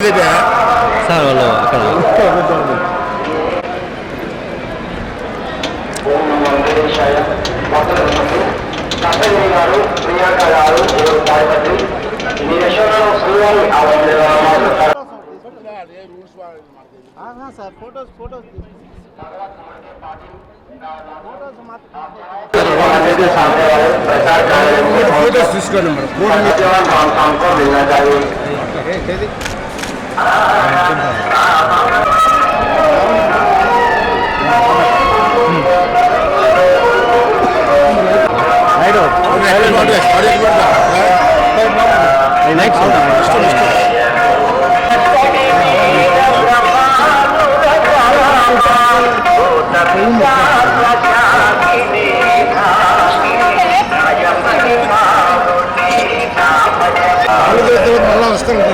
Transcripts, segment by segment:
Sir వాళ్ళు అక్కడ sir photos తీసుకోండి మళ్ళా వస్తాను.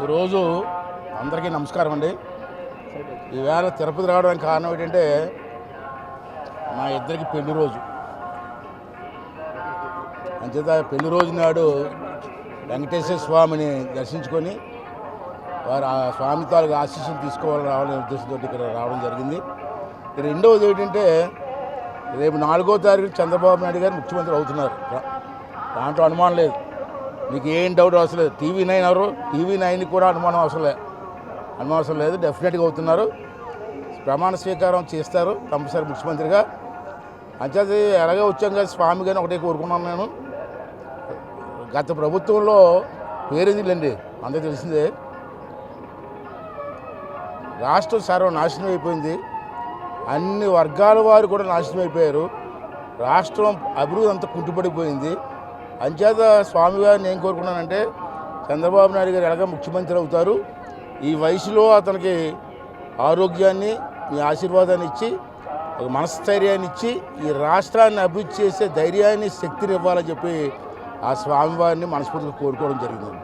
ఈరోజు అందరికీ నమస్కారం అండి. ఈవేళ తిరుపతి రావడానికి కారణం ఏంటంటే మా ఇద్దరికి పెళ్లి రోజు. అంచేత పెళ్లి రోజు నాడు వెంకటేశ్వర స్వామిని దర్శించుకొని వారు ఆ స్వామి తాలూకు ఆశీస్సులు తీసుకోవాలని రావాలనే ఉద్దేశంతో ఇక్కడ రావడం జరిగింది. రెండవది ఏంటంటే రేపు 4వ తారీఖు చంద్రబాబు నాయుడు గారు ముఖ్యమంత్రి అవుతున్నారు. దాంట్లో అనుమానం లేదు, మీకు ఏం డౌట్ అవసరం లేదు. టీవీ9 కూడా అనుమానం అవసరం లేదు. డెఫినెట్గా అవుతున్నారు. ప్రమాణ స్వీకారం చేస్తారు కంపల్సరీ ముఖ్యమంత్రిగా. అంచేది ఎలాగే వచ్చాం కదా స్వామి కానీ ఒకటే కోరుకున్నాను నేను. గత ప్రభుత్వంలో పేరేందిలేండి అందరికీ తెలిసిందే, రాష్ట్రం సర్వనాశనం అయిపోయింది. అన్ని వర్గాల వారు కూడా నాశనం అయిపోయారు. రాష్ట్రం అభివృద్ధి అంతా కుంటుపడిపోయింది. అంచేత స్వామి గారిని ఏం కోరుకున్నానంటే చంద్రబాబు నాయుడు గారు ఎలాగ ముఖ్యమంత్రి అవుతారు, ఈ వయసులో అతనికి ఆరోగ్యాన్ని మీ ఆశీర్వాదాన్ని ఇచ్చి ఒక మనస్థైర్యాన్ని ఇచ్చి ఈ రాష్ట్రాన్ని అభివృద్ధి చేసే ధైర్యాన్ని శక్తిని ఇవ్వాలని చెప్పి ఆ స్వామివారిని మనస్ఫూర్తిగా కోరుకోవడం జరిగింది.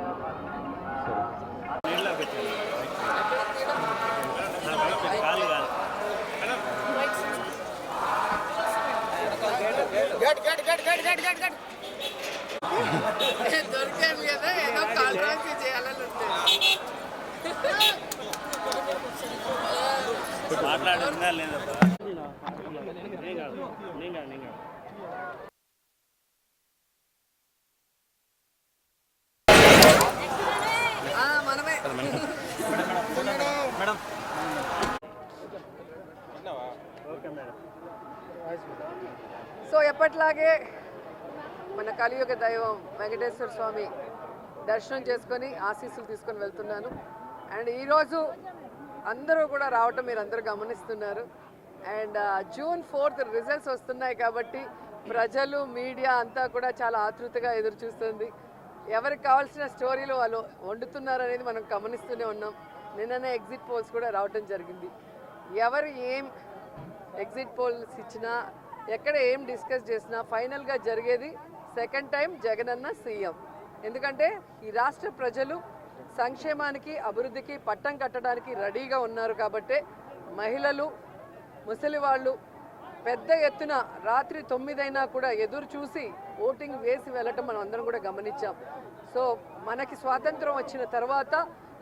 మాట్లాడుతుందా లేదా సో ఎప్పట్లాగే మన కలియుగ దైవం వెంకటేశ్వర స్వామి దర్శనం చేసుకొని ఆశీస్సులు తీసుకొని వెళ్తున్నాను. అండ్ ఈరోజు అందరూ కూడా రావటం మీరు అందరూ గమనిస్తున్నారు. అండ్ June 4th రిజల్ట్స్ వస్తున్నాయి కాబట్టి ప్రజలు మీడియా అంతా కూడా చాలా ఆతృతగా ఎదురు చూస్తుంది. ఎవరికి కావాల్సిన స్టోరీలు వాళ్ళు వండుతున్నారు అనేది మనం గమనిస్తూనే ఉన్నాం. నిన్ననే ఎగ్జిట్ పోల్స్ కూడా రావటం జరిగింది. ఎవరు ఏం ఎగ్జిట్ పోల్స్ ఇచ్చినా ఎక్కడ ఏం డిస్కస్ చేసినా ఫైనల్గా జరిగేది సెకండ్ టైం జగనన్న సీఎం. ఎందుకంటే ఈ రాష్ట్ర ప్రజలు సంక్షేమానికి అభివృద్ధికి పట్టం కట్టడానికి రెడీగా ఉన్నారు కాబట్టే మహిళలు ముసలి వాళ్ళు పెద్ద ఎత్తున రాత్రి 9 అయినా కూడా ఎదురు చూసి ఓటింగ్ వేసి వెళ్ళటం మనం అందరం కూడా గమనించాం. సో మనకి స్వాతంత్రం వచ్చిన తర్వాత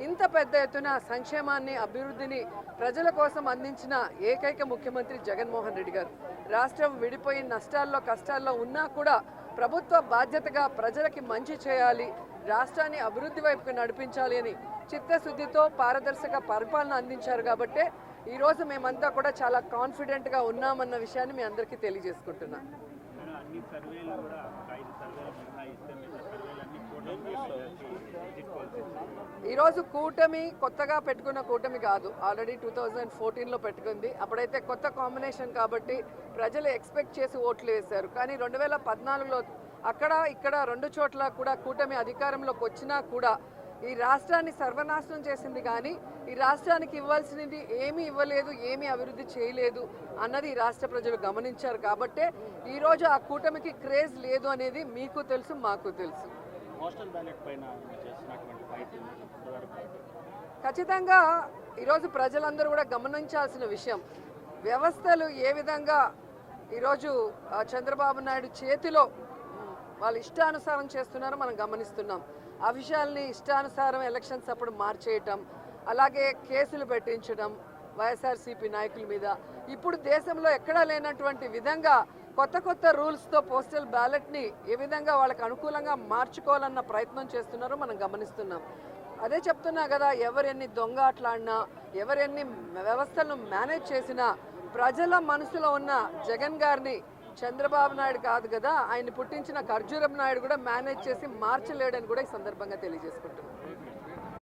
ఇంత పెద్ద ఎత్తున సంక్షేమాన్ని అభివృద్ధిని ప్రజల కోసం అందించిన ఏకైక ముఖ్యమంత్రి జగన్మోహన్ రెడ్డి గారు. రాష్ట్రం విడిపోయి నష్టాల్లో కష్టాల్లో ఉన్నా కూడా ప్రభుత్వ బాధ్యతగా ప్రజలకి మంచి చేయాలి, రాష్ట్రాన్ని అభివృద్ధి వైపుకు నడిపించాలి అని చిత్తశుద్ధితో పారదర్శక పరిపాలన అందించారు. కాబట్టే ఈరోజు మేమంతా కూడా చాలా కాన్ఫిడెంట్గా ఉన్నామన్న విషయాన్ని మీ అందరికీ తెలియజేసుకుంటున్నాను. ఈరోజు కూటమి కొత్తగా పెట్టుకున్న కూటమి కాదు, ఆల్రెడీ 2014లో పెట్టుకుంది. అప్పుడైతే కొత్త కాంబినేషన్ కాబట్టి ప్రజలు ఎక్స్పెక్ట్ చేసి ఓట్లు వేశారు. కానీ 2014లో అక్కడ ఇక్కడ 2 చోట్ల కూడా కూటమి అధికారంలోకి వచ్చినా కూడా ఈ రాష్ట్రాన్ని సర్వనాశనం చేసింది కానీ ఈ రాష్ట్రానికి ఇవ్వాల్సినది ఏమీ ఇవ్వలేదు, ఏమీ అభివృద్ధి చేయలేదు అన్నది ఈ రాష్ట్ర ప్రజలు గమనించారు. కాబట్టే ఈరోజు ఆ కూటమికి క్రేజ్ లేదు అనేది మీకు తెలుసు, మాకు తెలుసు. పోస్టల్ బ్యాలెట్ పైన చేసినటువంటి ఫైట్ ఇప్పటివరకు ఖచ్చితంగా ఈరోజు ప్రజలందరూ కూడా గమనించాల్సిన విషయం, వ్యవస్థలు ఏ విధంగా ఈరోజు చంద్రబాబు నాయుడు చేతిలో వాళ్ళు ఇష్టానుసారం చేస్తున్నారో మనం గమనిస్తున్నాం. ఆ విషయాల్ని ఇష్టానుసారం ఎలక్షన్స్ అప్పుడు మార్చేయటం, అలాగే కేసులు పెట్టించడం వైఎస్ఆర్సీపీ నాయకుల మీద. ఇప్పుడు దేశంలో ఎక్కడా లేనటువంటి విధంగా కొత్త కొత్త రూల్స్తో పోస్టల్ బ్యాలెట్ని ఏ విధంగా వాళ్ళకి అనుకూలంగా మార్చుకోవాలన్న ప్రయత్నం చేస్తున్నారో మనం గమనిస్తున్నాం. అదే చెప్తున్నా కదా, ఎవరెన్ని దొంగ ఆటలాడినా, ఎవరెన్ని వ్యవస్థలను మేనేజ్ చేసినా ప్రజల మనసులో ఉన్న జగన్ గారిని చంద్రబాబు నాయుడు కాదు కదా, ఆయన పుట్టించిన ఖర్జూరపు నాయుడు కూడా మేనేజ్ చేసి మార్చలేడని కూడా ఈ సందర్భంగా తెలియజేసుకుంటున్నాను.